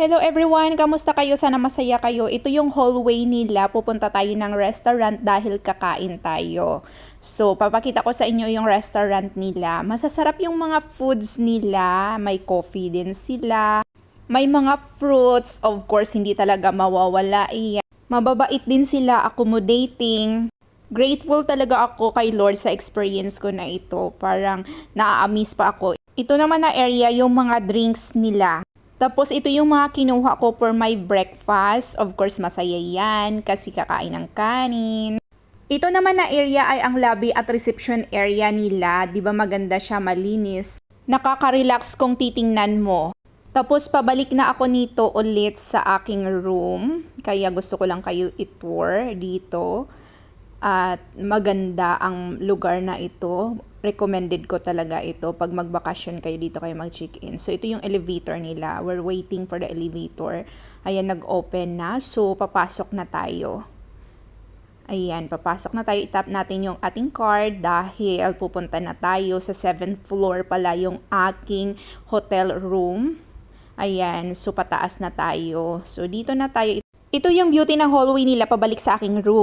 Hello everyone! Kamusta kayo? Sana masaya kayo. Ito yung hallway nila. Pupunta tayo ng restaurant dahil kakain tayo. So, papakita ko sa inyo yung restaurant nila. Masasarap yung mga foods nila. May coffee din sila. May mga fruits. Of course, hindi talaga mawawala. Mababait din sila, accommodating. Grateful talaga ako kay Lord sa experience ko na ito. Parang naa-amaze pa ako. Ito naman na area yung mga drinks nila. Tapos ito yung mga kinuha ko for my breakfast. Of course, masaya yan kasi kakain ng kanin. Ito naman na area ay ang lobby at reception area nila. 'Di ba maganda siya, malinis. Nakaka-relax kung titingnan mo. Tapos pabalik na ako nito ulit sa aking room. Kaya gusto ko lang kayo i-tour dito. At maganda ang lugar na ito. Recommended ko talaga ito. Pag magbakasyon kayo dito kayo mag-check-in. So, ito yung elevator nila. We're waiting for the elevator. Ayan, nag-open na. So, papasok na tayo. Ayan, papasok na tayo. I-tap natin yung ating card dahil pupunta na tayo sa 7th floor pala yung aking hotel room. Ayan, so pataas na tayo. So, dito na tayo. Ito yung beauty ng hallway nila pabalik sa aking room.